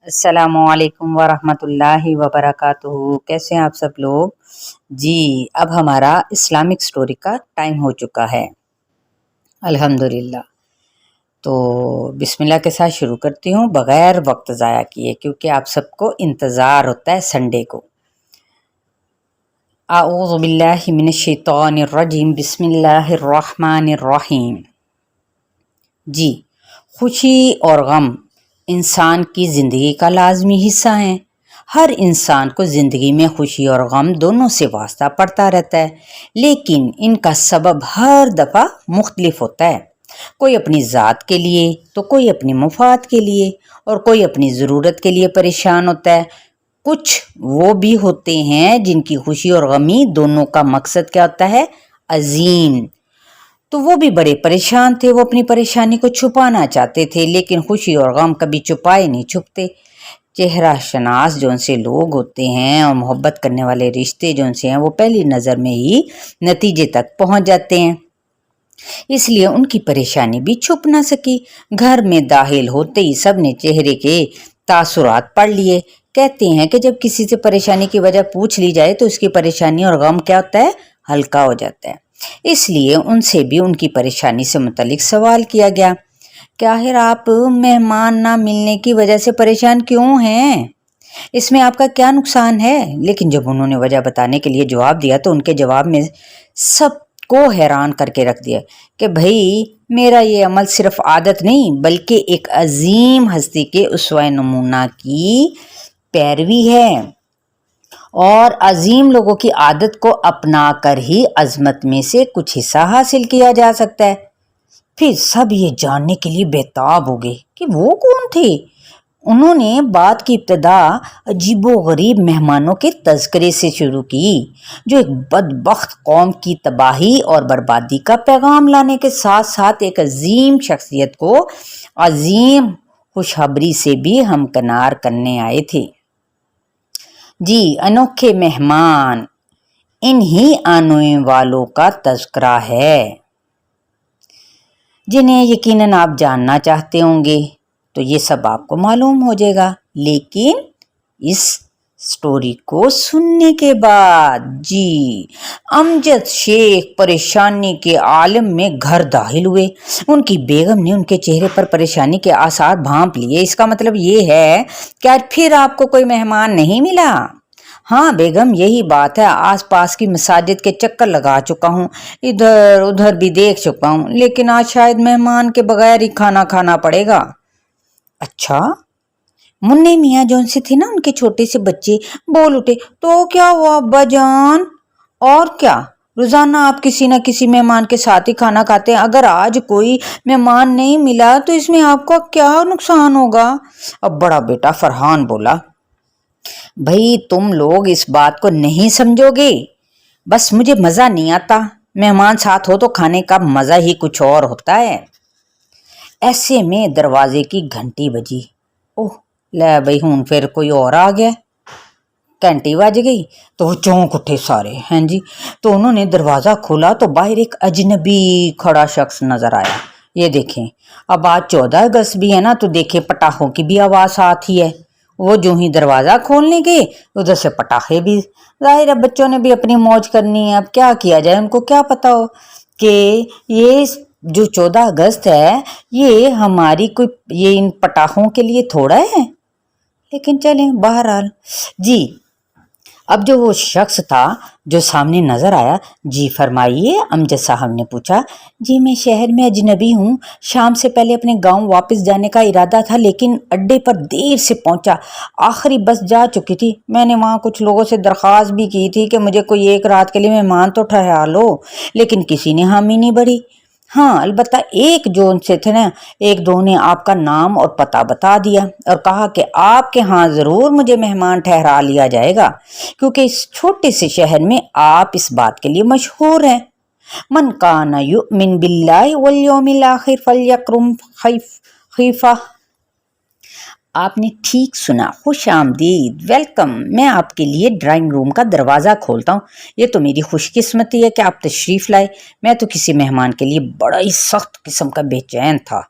السلام علیکم ورحمۃ اللہ وبرکاتہ۔ کیسے ہیں آپ سب لوگ؟ جی اب ہمارا اسلامک سٹوری کا ٹائم ہو چکا ہے الحمدللہ۔ تو بسم اللہ کے ساتھ شروع کرتی ہوں بغیر وقت ضائع کیے، کیونکہ آپ سب کو انتظار ہوتا ہے سنڈے کو۔ اعوذ باللہ من الشیطان الرجیم، بسم اللہ الرحمن الرحیم۔ جی، خوشی اور غم انسان کی زندگی کا لازمی حصہ ہیں۔ ہر انسان کو زندگی میں خوشی اور غم دونوں سے واسطہ پڑتا رہتا ہے، لیکن ان کا سبب ہر دفعہ مختلف ہوتا ہے۔ کوئی اپنی ذات کے لیے تو کوئی اپنی مفاد کے لیے، اور کوئی اپنی ضرورت کے لیے پریشان ہوتا ہے۔ کچھ وہ بھی ہوتے ہیں جن کی خوشی اور غمی دونوں کا مقصد کیا ہوتا ہے؟ عظیم۔ تو وہ بھی بڑے پریشان تھے، وہ اپنی پریشانی کو چھپانا چاہتے تھے، لیکن خوشی اور غم کبھی چھپائے نہیں چھپتے۔ چہرہ شناس جو ان سے لوگ ہوتے ہیں اور محبت کرنے والے رشتے جو ان سے ہیں، وہ پہلی نظر میں ہی نتیجے تک پہنچ جاتے ہیں، اس لیے ان کی پریشانی بھی چھپ نہ سکی۔ گھر میں داخل ہوتے ہی سب نے چہرے کے تاثرات پڑھ لیے۔ کہتے ہیں کہ جب کسی سے پریشانی کی وجہ پوچھ لی جائے تو اس کی پریشانی اور غم کیا ہوتا ہے؟ ہلکا ہو جاتا ہے۔ اس لیے ان سے بھی ان کی پریشانی سے متعلق سوال کیا گیا کہ آخر آپ مہمان نہ ملنے کی وجہ سے پریشان کیوں ہیں؟ اس میں آپ کا کیا نقصان ہے؟ لیکن جب انہوں نے وجہ بتانے کے لیے جواب دیا تو ان کے جواب میں سب کو حیران کر کے رکھ دیا کہ بھئی میرا یہ عمل صرف عادت نہیں بلکہ ایک عظیم ہستی کے اسوہ نمونہ کی پیروی ہے، اور عظیم لوگوں کی عادت کو اپنا کر ہی عظمت میں سے کچھ حصہ حاصل کیا جا سکتا ہے۔ پھر سب یہ جاننے کے لیے بےتاب ہو گئے کہ وہ کون تھے۔ انہوں نے بات کی ابتدا عجیب و غریب مہمانوں کے تذکرے سے شروع کی، جو ایک بدبخت قوم کی تباہی اور بربادی کا پیغام لانے کے ساتھ ساتھ ایک عظیم شخصیت کو عظیم خوشخبری سے بھی ہمکنار کرنے آئے تھے۔ جی، انوکھے مہمان، انہی آنے والوں کا تذکرہ ہے جنہیں یقیناً آپ جاننا چاہتے ہوں گے، تو یہ سب آپ کو معلوم ہو جائے گا، لیکن اس سٹوری کو سننے کے بعد۔ جی، امجد شیخ پریشانی کے عالم میں گھر داخل ہوئے۔ ان کی بیگم نے ان کے چہرے پر پریشانی کے آثار بھانپ لیے۔ اس کا مطلب یہ ہے کہ آج پھر آپ کو کوئی مہمان نہیں ملا؟ ہاں بیگم، یہی بات ہے، آس پاس کی مساجد کے چکر لگا چکا ہوں، ادھر ادھر بھی دیکھ چکا ہوں، لیکن آج شاید مہمان کے بغیر ہی کھانا کھانا پڑے گا۔ اچھا؟ منع میاں جو ان سے تھے نا، ان کے چھوٹے سے بچے بول اٹھے، تو کیا ہوا ابا جان؟ اور کیا، روزانہ آپ کسی نہ کسی مہمان کے ساتھ ہی کھانا کھاتے ہیں، اگر آج کوئی مہمان نہیں ملا تو اس میں آپ کا کیا نقصان ہوگا؟ اب بڑا بیٹا فرحان بولا، بھئی تم لوگ اس بات کو نہیں سمجھو گے، بس مجھے مزہ نہیں آتا، مہمان ساتھ ہو تو کھانے کا مزہ ہی کچھ اور ہوتا ہے۔ ایسے میں دروازے کی گھنٹی بجی۔ اوہ لے بھئی، ہوں پھر کوئی اور آ گیا۔ گھنٹی بج گئی تو وہ چونک اٹھے سارے، ہیں جی۔ تو انہوں نے دروازہ کھولا تو باہر ایک اجنبی کھڑا شخص نظر آیا۔ یہ دیکھیں، اب آج 14 اگست بھی ہے نا، تو دیکھیں پٹاخوں کی بھی آواز آتی ہے۔ وہ جو ہی دروازہ کھولنے گئے ادھر سے پٹاخے بھی، ظاہر ہے بچوں نے بھی اپنی موج کرنی ہے، اب کیا کیا جائے، ان کو کیا پتا ہو کہ یہ جو 14 اگست ہے یہ ہماری کوئی یہ ان پٹاخوں کے لیے تھوڑا ہے، لیکن چلیں بہرحال۔ جی، اب جو وہ شخص تھا جو سامنے نظر آیا، جی فرمائیے، امجد صاحب نے پوچھا۔ جی میں شہر میں اجنبی ہوں، شام سے پہلے اپنے گاؤں واپس جانے کا ارادہ تھا، لیکن اڈے پر دیر سے پہنچا، آخری بس جا چکی تھی۔ میں نے وہاں کچھ لوگوں سے درخواست بھی کی تھی کہ مجھے کوئی ایک رات کے لیے مہمان تو ٹھہرا لو، لیکن کسی نے حامی نہیں بھری۔ ہاں البتہ ایک جو ان سے تھے نا، ایک دو نے آپ کا نام اور پتہ بتا دیا اور کہا کہ آپ کے ہاں ضرور مجھے مہمان ٹھہرا لیا جائے گا، کیونکہ اس چھوٹے سے شہر میں آپ اس بات کے لیے مشہور ہیں۔ من کان یؤمن باللہ والیوم الاخر فلیکرم خیفہ۔ آپ نے ٹھیک سنا، خوش آمدید، ویلکم۔ میں آپ کے لیے ڈرائنگ روم کا دروازہ کھولتا ہوں، یہ تو میری خوش قسمتی ہے کہ آپ تشریف لائے، میں تو کسی مہمان کے لیے بڑا ہی سخت قسم کا بے چین تھا۔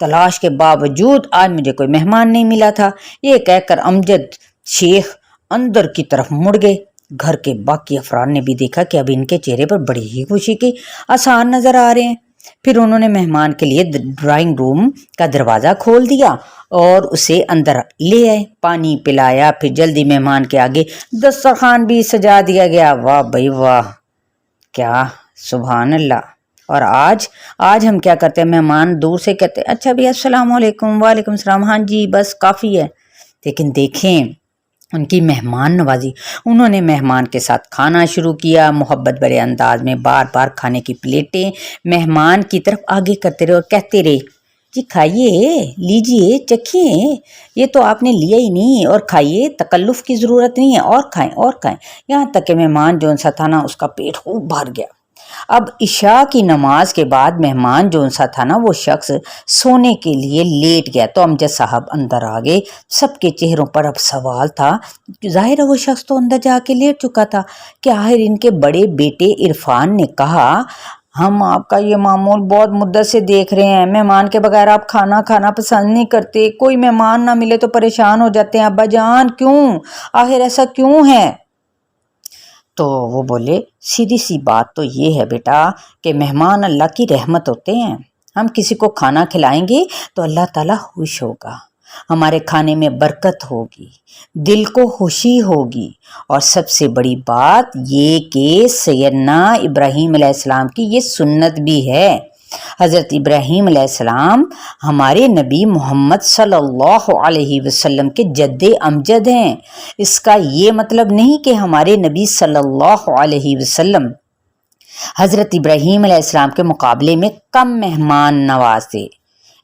تلاش کے باوجود آج مجھے کوئی مہمان نہیں ملا تھا۔ یہ کہہ کر امجد شیخ اندر کی طرف مڑ گئے۔ گھر کے باقی افراد نے بھی دیکھا کہ اب ان کے چہرے پر بڑی ہی خوشی کے آثار نظر آ رہے ہیں۔ پھر انہوں نے مہمان کے لیے ڈرائنگ روم کا دروازہ کھول دیا اور اسے اندر لے آئے، پانی پلایا، پھر جلدی مہمان کے آگے دسترخوان بھی سجا دیا گیا۔ واہ بھائی واہ، کیا سبحان اللہ۔ اور آج ہم کیا کرتے ہیں، مہمان دور سے کہتے ہیں اچھا بھی السلام علیکم، وعلیکم السلام، ہاں جی بس کافی ہے۔ لیکن دیکھیں ان کی مہمان نوازی، انہوں نے مہمان کے ساتھ کھانا شروع کیا، محبت بڑے انداز میں بار بار کھانے کی پلیٹیں مہمان کی طرف آگے کرتے رہے اور کہتے رہے جی کھائیے، لیجئے، چکھیے، یہ تو آپ نے لیا ہی نہیں، اور کھائیے، تکلف کی ضرورت نہیں ہے، اور کھائیں اور کھائیں، یہاں تک کہ مہمان جو سا تھا نا اس کا پیٹ خوب بھر گیا۔ اب عشاء کی نماز کے بعد مہمان جو سا تھا نا وہ شخص سونے کے لیے لیٹ گیا تو امجد صاحب اندر آ گئے۔ سب کے چہروں پر اب سوال تھا، ظاہر ہے وہ شخص تو اندر جا کے لیٹ چکا تھا کہ آخر ان کے بڑے بیٹے عرفان نے کہا ہم آپ کا یہ معمول بہت مدت سے دیکھ رہے ہیں، مہمان کے بغیر آپ کھانا پسند نہیں کرتے، کوئی مہمان نہ ملے تو پریشان ہو جاتے ہیں، ابا جان کیوں، آخر ایسا کیوں ہے؟ تو وہ بولے سیدھی سی بات تو یہ ہے بیٹا کہ مہمان اللہ کی رحمت ہوتے ہیں، ہم کسی کو کھانا کھلائیں گے تو اللہ تعالیٰ خوش ہوگا، ہمارے کھانے میں برکت ہوگی، دل کو خوشی ہوگی، اور سب سے بڑی بات یہ کہ سیدنا ابراہیم علیہ السلام کی یہ سنت بھی ہے۔ حضرت ابراہیم علیہ السلام ہمارے نبی محمد صلی اللہ علیہ وسلم کے جد امجد ہیں۔ اس کا یہ مطلب نہیں کہ ہمارے نبی صلی اللہ علیہ وسلم حضرت ابراہیم علیہ السلام کے مقابلے میں کم مہمان نواز تھے،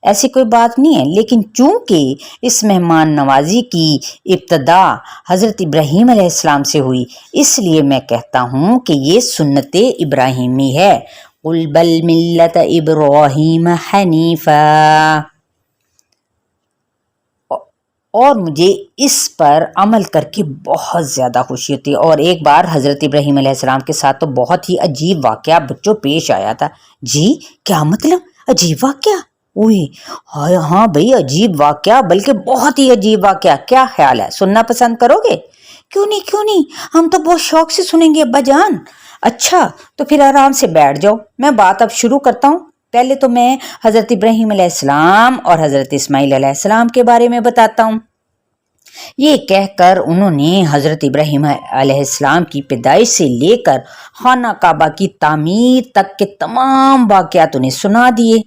ایسی کوئی بات نہیں ہے، لیکن چونکہ اس مہمان نوازی کی ابتدا حضرت ابراہیم علیہ السلام سے ہوئی، اس لیے میں کہتا ہوں کہ یہ سنت ابراہیمی ہے۔ قُلْ بَلْ مِلَّةَ إِبْرَاهِيمَ حَنِيفًا، اور مجھے اس پر عمل کر کے بہت زیادہ خوشی ہوتی ہے۔ اور ایک بار حضرت ابراہیم علیہ السلام کے ساتھ تو بہت ہی عجیب واقعہ بچوں پیش آیا تھا۔ جی کیا مطلب عجیب واقعہ؟ ہاں بھئی عجیب واقعہ، بلکہ بہت ہی عجیب واقعہ، کیا خیال ہے، سننا پسند کرو گے؟ کیوں نہیں، ہم تو بہت شوق سے سنیں گے ابا جان۔ اچھا تو پھر آرام سے بیٹھ جاؤ، میں بات اب شروع کرتا ہوں۔ پہلے تو میں حضرت ابراہیم علیہ السلام اور حضرت اسماعیل علیہ السلام کے بارے میں بتاتا ہوں۔ یہ کہہ کر انہوں نے حضرت ابراہیم علیہ السلام کی پیدائش سے لے کر خانہ کعبہ کی تعمیر تک کے تمام واقعات انہیں سنا دیے۔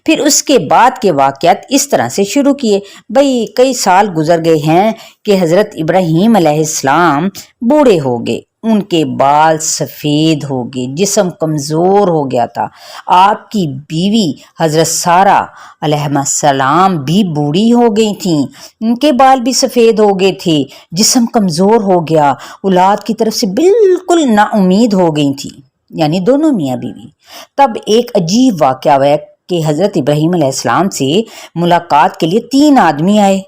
پھر اس کے بعد کے واقعات اس طرح سے شروع کیے، بھئی کئی سال گزر گئے ہیں کہ حضرت ابراہیم علیہ السلام بوڑھے ہو گئے، ان کے بال سفید ہو گئے، جسم کمزور ہو گیا تھا۔ آپ کی بیوی حضرت سارہ علیہ السلام بھی بوڑھی ہو گئی تھیں، ان کے بال بھی سفید ہو گئے تھے، جسم کمزور ہو گیا، اولاد کی طرف سے بالکل نا امید ہو گئی تھی، یعنی دونوں میاں بیوی۔ تب ایک عجیب واقعہ ہوا کہ حضرت ابراہیم علیہ السلام سے ملاقات کے لیے 3 آدمی آئے،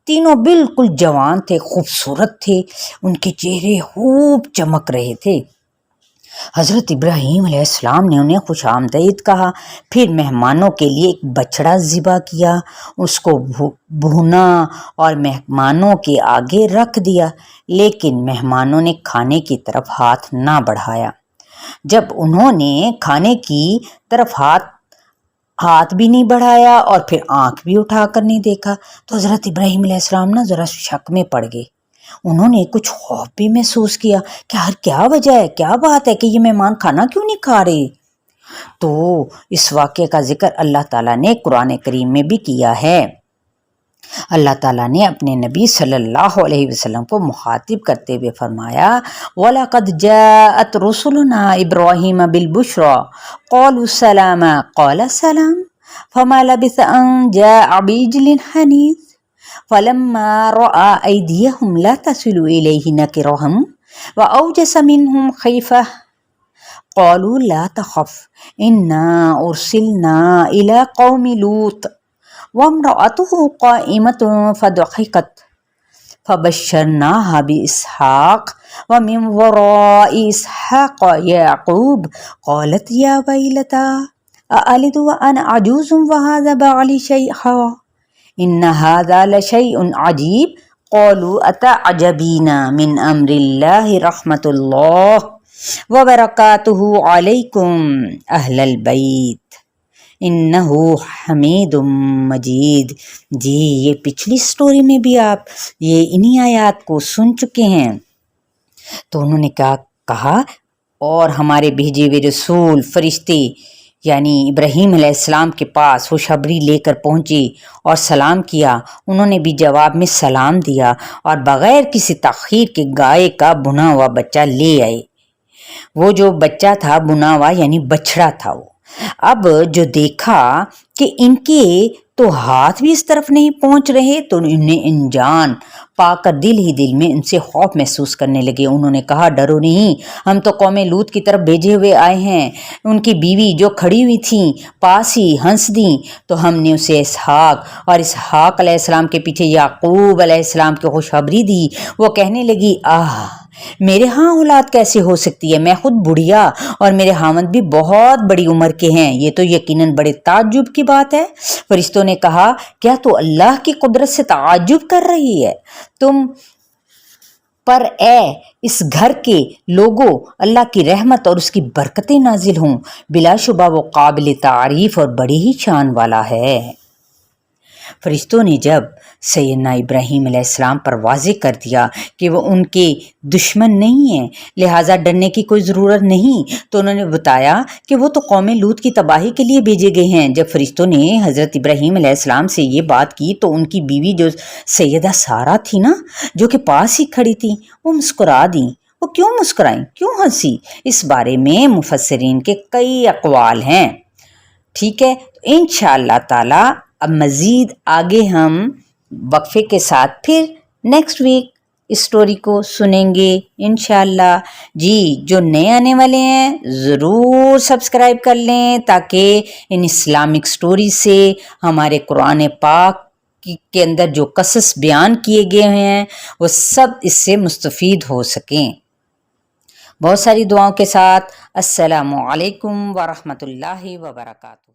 تینوں بالکل جوان تھے، خوبصورت تھے، ان کے چہرے خوب چمک رہے تھے۔ حضرت ابراہیم علیہ السلام نے انہیں خوش آمدید کہا، پھر مہمانوں کے لیے ایک بچڑا ذبح کیا، اس کو بھونا اور مہمانوں کے آگے رکھ دیا، لیکن مہمانوں نے کھانے کی طرف ہاتھ نہ بڑھایا۔ جب انہوں نے کھانے کی طرف ہاتھ بھی نہیں بڑھایا اور پھر آنکھ بھی اٹھا کر نہیں دیکھا تو حضرت ابراہیم علیہ السلام ذرا شک میں پڑ گئے۔ انہوں نے کچھ خوف بھی محسوس کیا کہ ہر کیا وجہ ہے، کیا بات ہے کہ یہ مہمان کھانا کیوں نہیں کھا رہے؟ تو اس واقعے کا ذکر اللہ تعالیٰ نے قرآن کریم میں بھی کیا ہے۔ اللہ تعالیٰ نے اپنے نبی صلی اللہ علیہ وسلم کو مخاطب کرتے ہوئے فرمایا وَلَقَدْ جَاءَتْ رُسُلُنَا إِبْرَاهِيمَ بِالْبُشْرَى قَالُوا سَلَامًا قَالَ سَلَامٌ فَمَا لَبِثَ أَن جَاءَ بِعِجْلٍ حَنِيذٍ فَلَمَّا رَأَى أَيْدِيَهُمْ لَا تَصِلُ إِلَيْهِ نَكِرَهُمْ وَأَوْجَسَ مِنْهُمْ خِيفَةً قَالُوا لَا تَخَفْ إِنَّا أُرْسِلْنَا إِلَى قَوْمِ لُوطٍ وَامْرَأَتُهُ قَائِمَةٌ فَضَحِكَتْ فَبَشَّرْنَاهَا بِإِسْحَاقَ وَمِنْ وَرَاءِ إِسْحَاقَ يَعْقُوبَ قَالَتْ يَا وَيْلَتَا أألد وأنا عجوز وهذا بعلي شيخا إن هذا لشيء عجيب قالوا أتعجبين من أمر الله رحمة الله وبركاته عليكم أهل البيت انہو حمید مجید. جی یہ پچھلی سٹوری میں بھی آپ یہ انہی آیات کو سن چکے ہیں. تو انہوں نے کیا کہا، اور ہمارے بھیجے ہوئے رسول فرشتے یعنی ابراہیم علیہ السلام کے پاس خوشخبری لے کر پہنچے اور سلام کیا. انہوں نے بھی جواب میں سلام دیا اور بغیر کسی تاخیر کے گائے کا بنا ہوا بچہ لے آئے. وہ جو بچہ تھا بنا ہوا یعنی بچڑا تھا. وہ اب جو دیکھا کہ ان کے تو ہاتھ بھی اس طرف نہیں پہنچ رہے تو انہیں انجان پا کر دل ہی دل میں ان سے خوف محسوس کرنے لگے. انہوں نے کہا ڈرو نہیں، ہم تو قوم لوط کی طرف بھیجے ہوئے آئے ہیں. ان کی بیوی جو کھڑی ہوئی تھیں پاس ہی ہنس دیں تو ہم نے اسے اسحاق اور اسحاق علیہ السلام کے پیچھے یعقوب علیہ السلام کی خوشخبری دی. وہ کہنے لگی میرے ہاں اولاد کیسے ہو سکتی ہے، میں خود بڑھیا اور میرے خاوند بھی بہت بڑی عمر کے ہیں، یہ تو یقیناً بڑے تعجب کی بات ہے. فرشتوں نے کہا کیا تو اللہ کی قدرت سے تعجب کر رہی ہے تم پر اے اس گھر کے لوگوں اللہ کی رحمت اور اس کی برکتیں نازل ہوں. بلا شبہ وہ قابل تعریف اور بڑی ہی شان والا ہے. فرشتوں نے جب سیدنا ابراہیم علیہ السلام پر واضح کر دیا کہ وہ ان کے دشمن نہیں ہیں لہٰذا ڈرنے کی کوئی ضرورت نہیں، تو انہوں نے بتایا کہ وہ تو قوم لوط کی تباہی کے لیے بھیجے گئے ہیں. جب فرشتوں نے حضرت ابراہیم علیہ السلام سے یہ بات کی تو ان کی بیوی جو سیدہ سارہ تھی نا، جو کہ پاس ہی کھڑی تھی، وہ مسکرا دیں. وہ کیوں مسکرائیں، کیوں ہنسی؟ اس بارے میں مفسرین کے کئی اقوال ہیں. ٹھیک ہے، انشاءاللہ تعالی اب مزید آگے ہم وقفے کے ساتھ پھر نیکسٹ ویک اس سٹوری کو سنیں گے انشاءاللہ. جی جو نئے آنے والے ہیں ضرور سبسکرائب کر لیں تاکہ ان اسلامک سٹوری سے ہمارے قرآن پاک کے اندر جو قصص بیان کیے گئے ہیں وہ سب اس سے مستفید ہو سکیں. بہت ساری دعاؤں کے ساتھ السلام علیکم ورحمۃ اللہ وبرکاتہ.